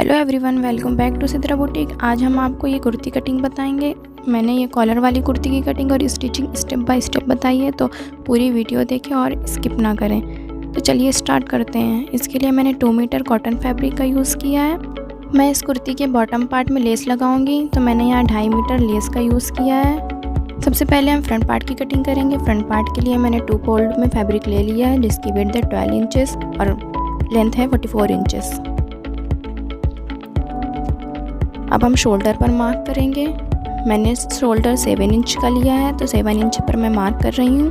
Hello everyone, welcome back to Sidra boutique. आज हम आपको ये कुर्ती कटिंग बताएंगे। मैंने ये कॉलर वाली कुर्ती की कटिंग और स्टिचिंग स्टेप बाय स्टेप बताई है, तो पूरी वीडियो देखें और स्किप ना करें। तो चलिए स्टार्ट करते हैं। इसके लिए मैंने 2 मीटर कॉटन फैब्रिक का यूज़ किया है। मैं इस कुर्ती के बॉटम पार्ट में लेस लगाऊंगी, तो मैंने यहाँ 2.5 मीटर लेस का यूज़ किया है। सबसे पहले हम फ्रंट पार्ट की कटिंग करेंगे। फ्रंट पार्ट के लिए मैंने 2 फोल्ड में फैब्रिक ले लिया है, जिसकी विड्थ है 12 इंचेस और लेंथ है 44 इंचेस। अब हम शोल्डर पर मार्क करेंगे। मैंने शोल्डर 7 इंच का लिया है, तो 7 इंच पर मैं मार्क कर रही हूँ।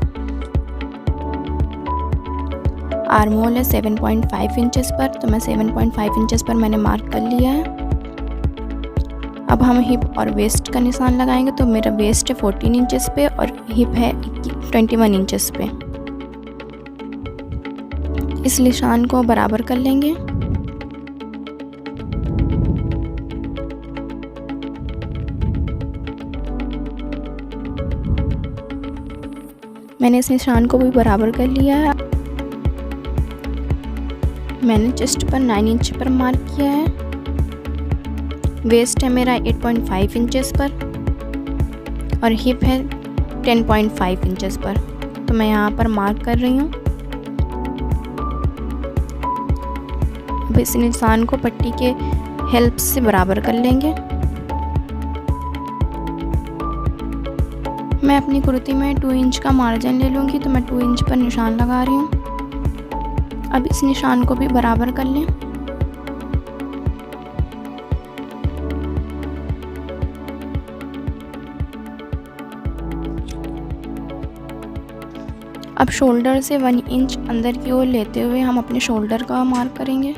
आर्म होल है 7.5 इंचेस पर, तो मैं 7.5 इंचेस पर मैंने मार्क कर लिया है। अब हम हिप और वेस्ट का निशान लगाएंगे। तो मेरा वेस्ट है 14 इंचेस पे और हिप है 21 इंचेस पे। इस निशान को बराबर कर लेंगे। मैंने इस निशान को भी बराबर कर लिया है। मैंने चेस्ट पर 9 इंच पर मार्क किया है। वेस्ट है मेरा 8.5 इंचेस पर और हिप है 10.5 इंचेस पर, तो मैं यहाँ पर मार्क कर रही हूँ। अब इस निशान को पट्टी के हेल्प से बराबर कर लेंगे। मैं अपनी कुर्ती में 2 इंच का मार्जिन ले लूँगी, तो मैं 2 इंच पर निशान लगा रही हूँ। अब इस निशान को भी बराबर कर लें। अब शोल्डर से 1 इंच अंदर की ओर लेते हुए हम अपने शोल्डर का मार्क करेंगे।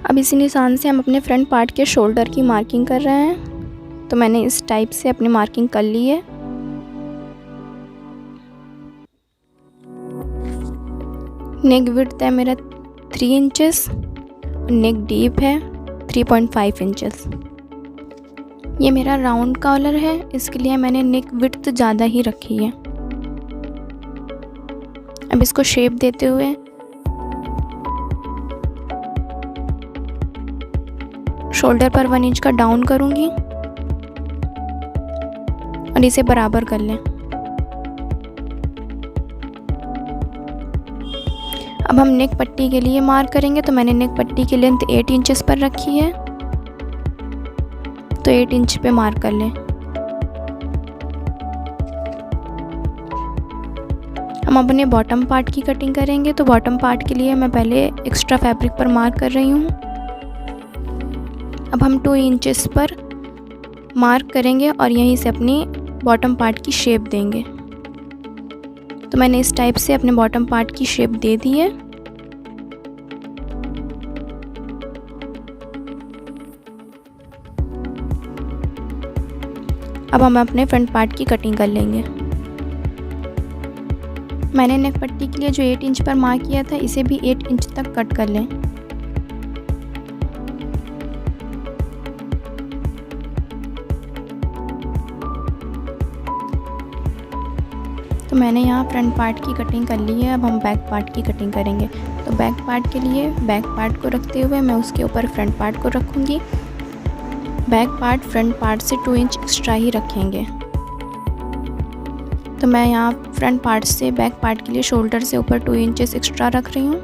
अब इसी निशान से हम अपने फ्रंट पार्ट के शोल्डर की मार्किंग कर रहे हैं। तो मैंने इस टाइप से अपनी मार्किंग कर ली है। नेक विड्थ है मेरा 3 इंचेस और नेक डीप है 3.5 इंचेस। ये मेरा राउंड कॉलर है, इसके लिए मैंने नेक विड्थ ज़्यादा ही रखी है। अब इसको शेप देते हुए शोल्डर पर 1 इंच का डाउन करूंगी और इसे बराबर कर लें। अब हम नेक पट्टी के लिए मार्क करेंगे। तो मैंने नेक पट्टी की लेंथ 8 इंचेस पर रखी है, तो 8 इंच पे मार्क कर लें। हम अपने बॉटम पार्ट की कटिंग करेंगे। तो बॉटम पार्ट के लिए मैं पहले एक्स्ट्रा फैब्रिक पर मार्क कर रही हूँ। अब हम 2 इंचेस पर मार्क करेंगे और यहीं से अपनी बॉटम पार्ट की शेप देंगे। तो मैंने इस टाइप से अपने बॉटम पार्ट की शेप दे दी है। अब हम अपने फ्रंट पार्ट की कटिंग कर लेंगे। मैंने नेक पट्टी के लिए जो 8 इंच पर मार्क किया था, इसे भी 8 इंच तक कट कर लें। तो मैंने यहाँ फ्रंट पार्ट की कटिंग कर ली है। अब हम बैक पार्ट की कटिंग करेंगे। तो बैक पार्ट के लिए बैक पार्ट को रखते हुए मैं उसके ऊपर फ्रंट पार्ट को रखूँगी। बैक पार्ट फ्रंट पार्ट से 2 इंच एक्स्ट्रा ही रखेंगे। तो मैं यहाँ फ्रंट पार्ट से बैक पार्ट के लिए शोल्डर से ऊपर 2 इंचेस एक्स्ट्रा रख रही हूँ।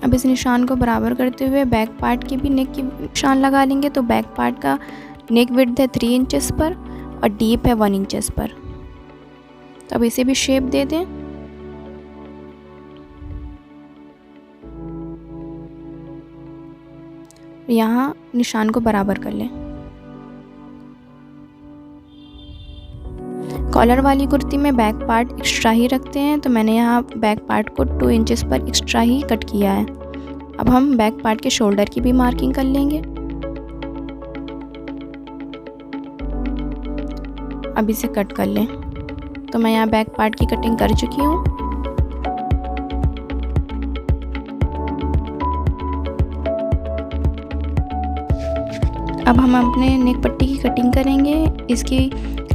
अब इस निशान को बराबर करते हुए बैक पार्ट की भी नेक की निशान लगा लेंगे। तो बैक पार्ट का नेक विड्थ है 3 इंचेस पर और डीप है 1 इंचेस पर। तो अब इसे भी शेप दे दें। यहाँ निशान को बराबर कर लें। कॉलर वाली कुर्ती में बैक पार्ट एक्स्ट्रा ही रखते हैं, तो मैंने यहाँ बैक पार्ट को 2 इंचेस पर एक्स्ट्रा ही कट किया है। अब हम बैक पार्ट के शोल्डर की भी मार्किंग कर लेंगे। अब इसे कट कर लें। तो मैं यहाँ बैक पार्ट की कटिंग कर चुकी हूँ। अब हम अपने नेक पट्टी की कटिंग करेंगे। इसकी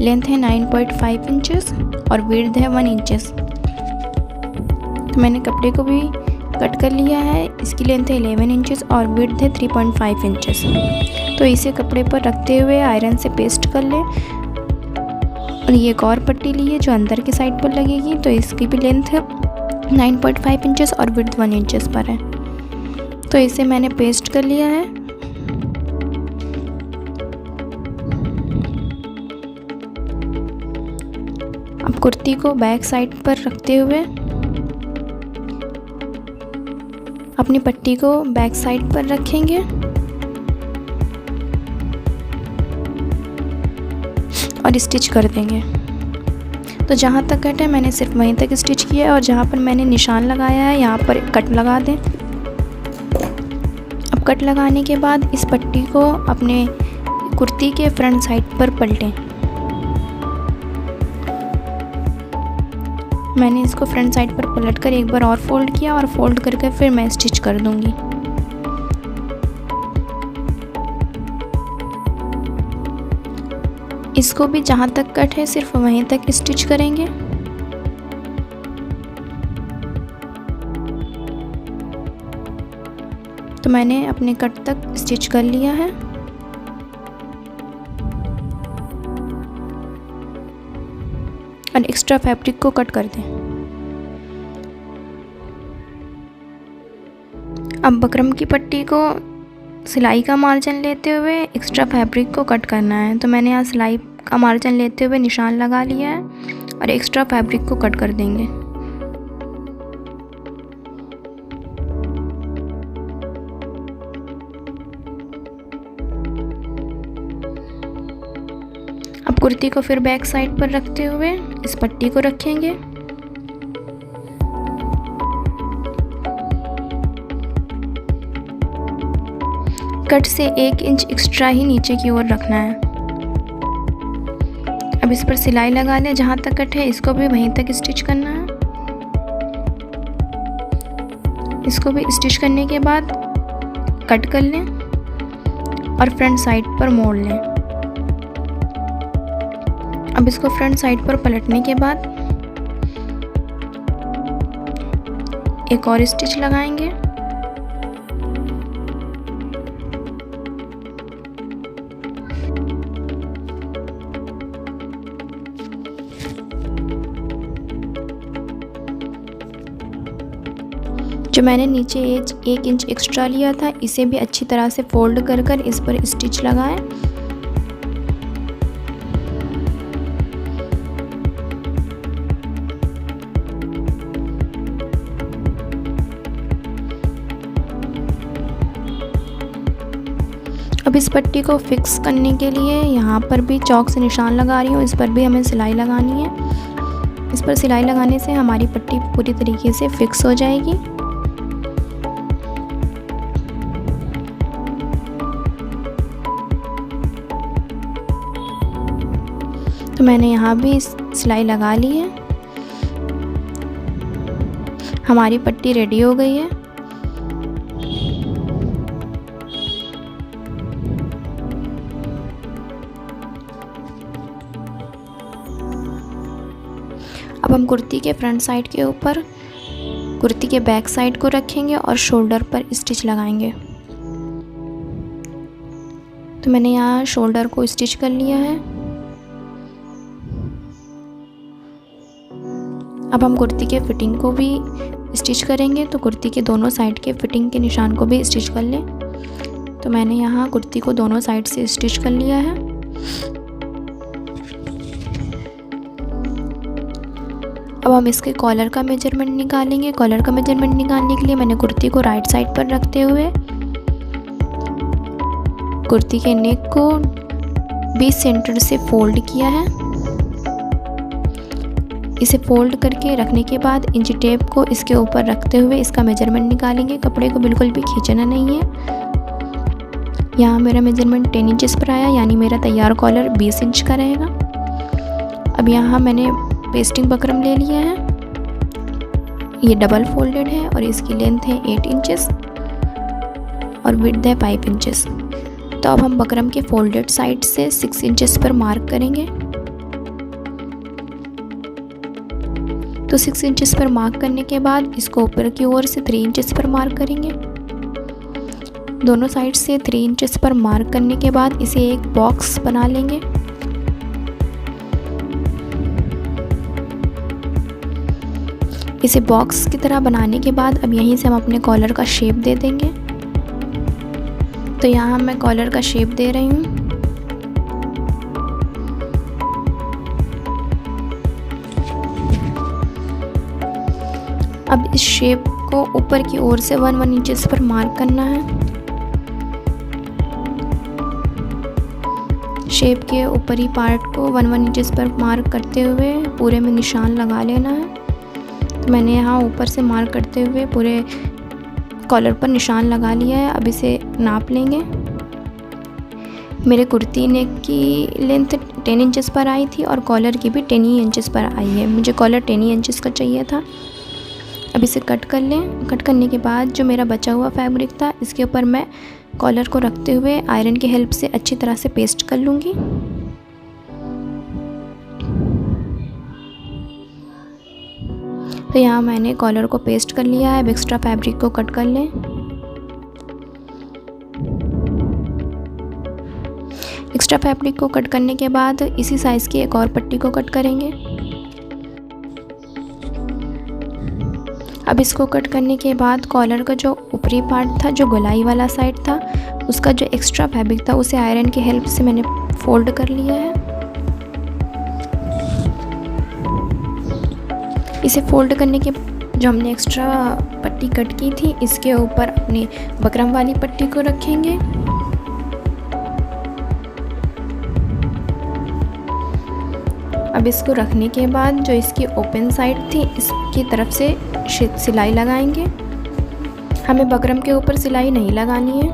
लेंथ है 9.5 इंचेस और विड्थ है 1 इंचेस। तो मैंने कपड़े को भी कट कर लिया है। इसकी लेंथ है 11 इंचेस और विड्थ है 3.5 इंचेस। तो इसे कपड़े पर रखते हुए आयरन से पेस्ट कर लें। और ये एक और पट्टी ली है जो अंदर की साइड पर लगेगी, तो इसकी भी लेंथ है 9.5 इंचेस और विड्थ 1 इंचेस पर है। तो इसे मैंने पेस्ट कर लिया है। अब कुर्ती को बैक साइड पर रखते हुए अपनी पट्टी को बैक साइड पर रखेंगे और स्टिच कर देंगे। तो जहाँ तक कट है मैंने सिर्फ वहीं तक स्टिच किया है और जहाँ पर मैंने निशान लगाया है यहाँ पर कट लगा दें। अब कट लगाने के बाद इस पट्टी को अपने कुर्ती के फ्रंट साइड पर पलटें। मैंने इसको फ्रंट साइड पर पलट कर एक बार और फोल्ड किया और फोल्ड करके फिर मैं स्टिच कर दूंगी। इसको भी जहाँ तक कट है सिर्फ वहीं तक स्टिच करेंगे। तो मैंने अपने कट तक स्टिच कर लिया है। और एक्स्ट्रा फैब्रिक को कट कर दें। अब बकरम की पट्टी को सिलाई का मार्जिन लेते हुए एक्स्ट्रा फैब्रिक को कट करना है। तो मैंने यहाँ सिलाई का मार्जिन लेते हुए निशान लगा लिया है और एक्स्ट्रा फैब्रिक को कट कर देंगे। अब कुर्ती को फिर बैक साइड पर रखते हुए इस पट्टी को रखेंगे। कट से 1 इंच एक्स्ट्रा ही नीचे की ओर रखना है। अब इस पर सिलाई लगा लें। जहाँ तक कट है इसको भी वहीं तक स्टिच करना है। इसको भी स्टिच करने के बाद कट कर लें और फ्रंट साइड पर मोड़ लें। अब इसको फ्रंट साइड पर पलटने के बाद एक और स्टिच लगाएंगे। जो मैंने नीचे एज 1 इंच एक्स्ट्रा लिया था इसे भी अच्छी तरह से फोल्ड कर कर इस पर स्टिच लगाएं। अब इस पट्टी को फिक्स करने के लिए यहाँ पर भी चौक से निशान लगा रही हूँ। इस पर भी हमें सिलाई लगानी है। इस पर सिलाई लगाने से हमारी पट्टी पूरी तरीके से फिक्स हो जाएगी। तो मैंने यहाँ भी सिलाई लगा ली है। हमारी पट्टी रेडी हो गई है। अब हम कुर्ती के फ्रंट साइड के ऊपर कुर्ती के बैक साइड को रखेंगे और शोल्डर पर स्टिच लगाएंगे। तो मैंने यहाँ शोल्डर को स्टिच कर लिया है। अब हम कुर्ती के फिटिंग को भी स्टिच करेंगे। तो कुर्ती के दोनों साइड के फिटिंग के निशान को भी स्टिच कर लें। तो मैंने यहाँ कुर्ती को दोनों साइड से स्टिच कर लिया है। अब हम इसके कॉलर का मेजरमेंट निकालेंगे। कॉलर का मेजरमेंट निकालने के लिए मैंने कुर्ती को राइट साइड पर रखते हुए कुर्ती के नेक को 20 सेंटर से फोल्ड किया है। इसे फोल्ड करके रखने के बाद इंच टेप को इसके ऊपर रखते हुए इसका मेजरमेंट निकालेंगे। कपड़े को बिल्कुल भी खींचना नहीं है। यहाँ मेरा मेजरमेंट 10 इंचेस पर आया, यानी मेरा तैयार कॉलर 20 इंच का रहेगा। अब यहाँ मैंने पेस्टिंग बकरम ले लिया है। ये डबल फोल्डेड है और इसकी लेंथ है 8 इंचेस और विड्थ है 5 इंचेस। तो अब हम बकरम के फोल्डेड साइड से 6 इंचेस पर मार्क करेंगे। तो 6 इंचेस पर मार्क करने के बाद इसको ऊपर की ओर से 3 इंचेस पर मार्क करेंगे। दोनों साइड से 3 इंचेस पर मार्क करने के बाद इसे एक बॉक्स बना लेंगे। इसे बॉक्स की तरह बनाने के बाद अब यहीं से हम अपने कॉलर का शेप दे देंगे। तो यहाँ मैं कॉलर का शेप दे रही हूँ। अब इस शेप को ऊपर की ओर से 1 इंचेस पर मार्क करना है। शेप के ऊपरी पार्ट को 1 इंचेस पर मार्क करते हुए पूरे में निशान लगा लेना है। तो मैंने यहाँ ऊपर से मार्क करते हुए पूरे कॉलर पर निशान लगा लिया है। अब इसे नाप लेंगे। मेरे कुर्ती नेक की लेंथ 10 इंचेस पर आई थी और कॉलर की भी 10 इंचेस पर आई है। मुझे कॉलर 10 इंचेस का चाहिए था। अब इसे कट कर लें। कट करने के बाद जो मेरा बचा हुआ फैब्रिक था इसके ऊपर मैं कॉलर को रखते हुए आयरन की हेल्प से अच्छी तरह से पेस्ट कर लूँगी। तो यहाँ मैंने कॉलर को पेस्ट कर लिया है। अब एक्स्ट्रा फैब्रिक को कट कर लें। एक्स्ट्रा फैब्रिक को कट करने के बाद इसी साइज़ की एक और पट्टी को कट करेंगे। अब इसको कट करने के बाद कॉलर का जो ऊपरी पार्ट था, जो गोलाई वाला साइड था, उसका जो एक्स्ट्रा फैब्रिक था उसे आयरन की हेल्प से मैंने फोल्ड कर लिया है। इसे फोल्ड करने के जो हमने एक्स्ट्रा पट्टी कट की थी इसके ऊपर अपनी बकरम वाली पट्टी को रखेंगे। अब इसको रखने के बाद जो इसकी ओपन साइड थी इसकी तरफ से सिलाई लगाएंगे। हमें बकरम के ऊपर सिलाई नहीं लगानी है।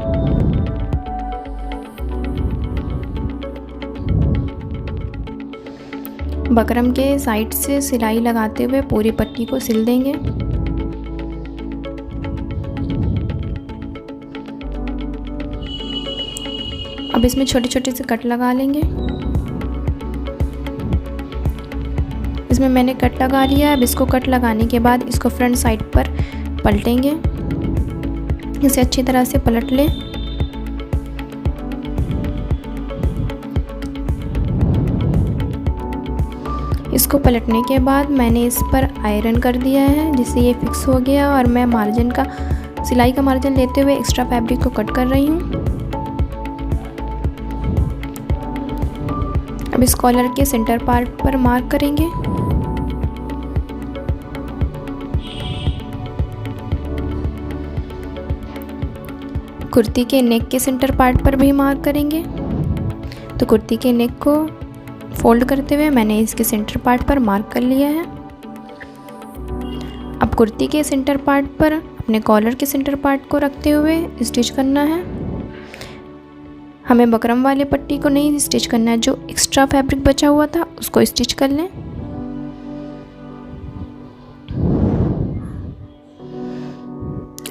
बकरम के साइड से सिलाई लगाते हुए पूरी पट्टी को सिल देंगे। अब इसमें छोटे छोटे से कट लगा लेंगे। इसमें मैंने कट लगा लिया। अब इसको कट लगाने के बाद इसको फ्रंट साइड पर पलटेंगे। इसे अच्छी तरह से पलट लें। इसको पलटने के बाद मैंने इस पर आयरन कर दिया है जिससे ये फिक्स हो गया और मैं मार्जिन का सिलाई का मार्जिन लेते हुए एक्स्ट्रा फैब्रिक को कट कर रही हूँ। अब इस कॉलर के सेंटर पार्ट पर मार्क करेंगे। कुर्ती के नेक के सेंटर पार्ट पर भी मार्क करेंगे। तो कुर्ती के नेक को फोल्ड करते हुए मैंने इसके सेंटर पार्ट पर मार्क कर लिया है। अब कुर्ती के सेंटर पार्ट पर अपने कॉलर के सेंटर पार्ट को रखते हुए स्टिच करना है। हमें बकरम वाले पट्टी को नहीं स्टिच करना है, जो एक्स्ट्रा फैब्रिक बचा हुआ था उसको स्टिच कर लें।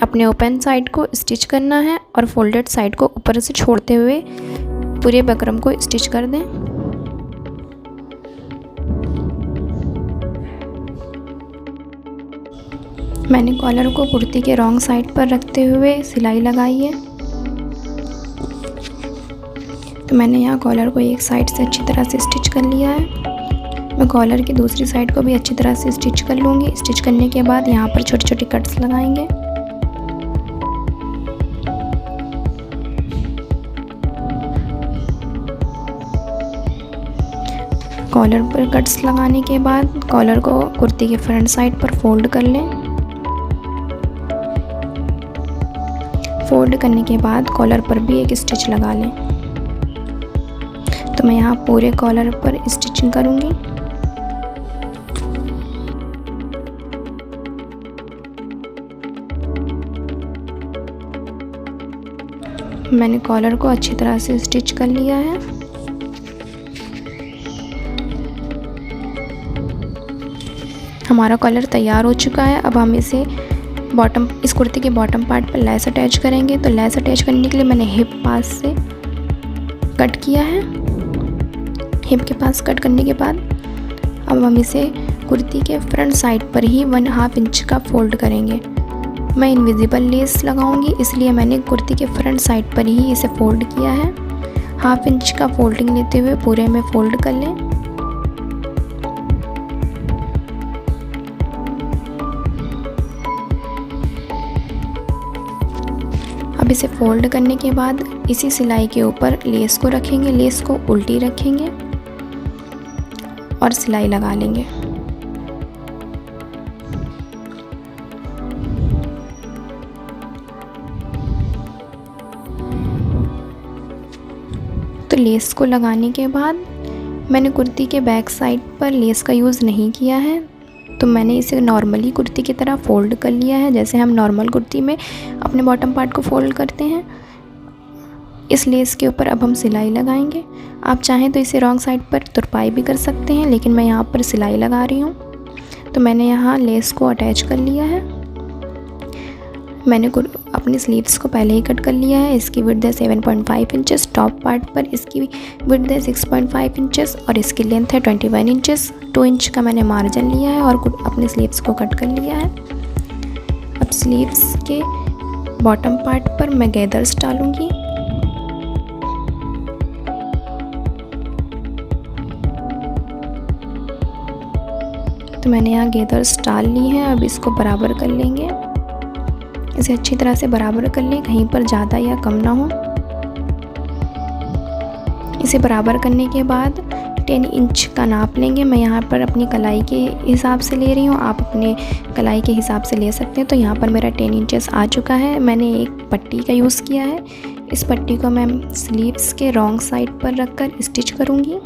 अपने ओपन साइड को स्टिच करना है और फोल्डेड साइड को ऊपर से छोड़ते हुए पूरे बकरम को स्टिच कर दें। मैंने कॉलर को कुर्ती के रॉन्ग साइड पर रखते हुए सिलाई लगाई है। तो मैंने यहाँ कॉलर को एक साइड से अच्छी तरह से स्टिच कर लिया है। मैं कॉलर की दूसरी साइड को भी अच्छी तरह से स्टिच कर लूँगी। स्टिच करने के बाद यहाँ पर छोटे छोटे कट्स लगाएंगे। कॉलर पर कट्स लगाने के बाद कॉलर को कुर्ती के फ्रंट साइड पर फोल्ड कर लें। फोल्ड करने के बाद कॉलर पर भी एक स्टिच लगा लें। तो मैं यहाँ पूरे कॉलर पर स्टिचिंग करूँगी। मैंने कॉलर को अच्छी तरह से स्टिच कर लिया है। हमारा कॉलर तैयार हो चुका है। अब हम इसे इस कुर्ती के बॉटम पार्ट पर लेस अटैच करेंगे। तो लेस अटैच करने के लिए मैंने हिप पास से कट किया है। हिप के पास कट करने के बाद अब हम इसे कुर्ती के फ्रंट साइड पर ही 1/2 इंच का फोल्ड करेंगे। मैं इनविजिबल लेस लगाऊंगी, इसलिए मैंने कुर्ती के फ्रंट साइड पर ही इसे फोल्ड किया है। 1/2 इंच का फोल्डिंग लेते हुए पूरे में फोल्ड कर लें। अब इसे फोल्ड करने के बाद इसी सिलाई के ऊपर लेस को रखेंगे, लेस को उल्टी रखेंगे और सिलाई लगा लेंगे। तो लेस को लगाने के बाद मैंने कुर्ती के बैक साइड पर लेस का यूज़ नहीं किया है, तो मैंने इसे नॉर्मली कुर्ती की तरह फ़ोल्ड कर लिया है, जैसे हम नॉर्मल कुर्ती में अपने बॉटम पार्ट को फ़ोल्ड करते हैं। इस लेस के ऊपर अब हम सिलाई लगाएंगे। आप चाहें तो इसे रॉन्ग साइड पर तुरपाई भी कर सकते हैं, लेकिन मैं यहाँ पर सिलाई लगा रही हूँ। तो मैंने यहाँ लेस को अटैच कर लिया है। मैंने अपनी स्लीव्स को पहले ही कट कर लिया है। इसकी विड्थ है 7.5 इंचेस, टॉप पार्ट पर इसकी विड्थ है 6.5 इंचेस और इसकी लेंथ है 21 इंचेस। 2 इंच का मैंने मार्जिन लिया है और अपनी स्लीव्स को कट कर लिया है। अब स्लीव्स के बॉटम पार्ट पर मैं गैदर्स डालूंगी। तो मैंने यहाँ गैदर्स डाल ली है। अब इसको बराबर कर लेंगे, इसे अच्छी तरह से बराबर कर लें, कहीं पर ज़्यादा या कम ना हो। इसे बराबर करने के बाद 10 इंच का नाप लेंगे। मैं यहाँ पर अपनी कलाई के हिसाब से ले रही हूँ, आप अपने कलाई के हिसाब से ले सकते हैं। तो यहाँ पर मेरा 10 इंचेस आ चुका है। मैंने एक पट्टी का यूज़ किया है। इस पट्टी को मैं स्लीव्स के रॉन्ग साइड पर रखकर स्टिच करूँगी।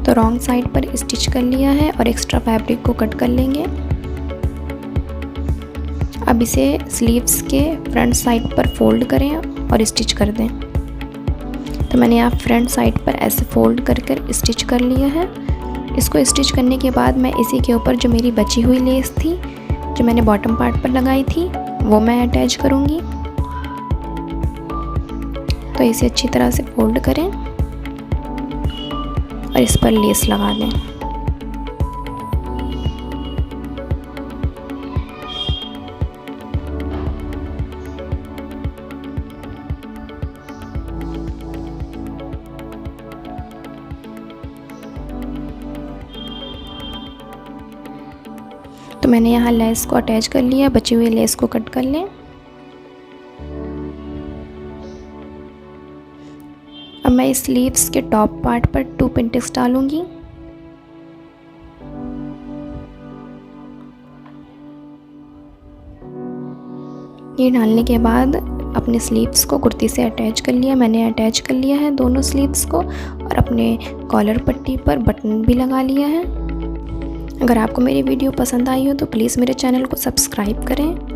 तो रॉन्ग साइड पर स्टिच कर लिया है और एक्स्ट्रा फैब्रिक को कट कर लेंगे। अब इसे स्लीव्स के फ्रंट साइड पर फोल्ड करें और स्टिच कर दें। तो मैंने यहाँ फ्रंट साइड पर ऐसे फोल्ड कर स्टिच कर लिया है। इसको स्टिच करने के बाद मैं इसी के ऊपर जो मेरी बची हुई लेस थी, जो मैंने बॉटम पार्ट पर लगाई थी, वो मैं अटैच करूँगी। तो इसे अच्छी तरह से फोल्ड करें और इस पर लेस लगा दें। तो मैंने यहाँ लेस को अटैच कर लिया, बची हुई लेस को कट कर लें। अब मैं स्लीव्स के टॉप पार्ट पर 2 पिंटेक्स डालूंगी। ये डालने के बाद अपने स्लीव्स को कुर्ती से अटैच कर लिया। मैंने अटैच कर लिया है दोनों स्लीव्स को और अपने कॉलर पट्टी पर बटन भी लगा लिया है। अगर आपको मेरी वीडियो पसंद आई हो तो प्लीज़ मेरे चैनल को सब्सक्राइब करें।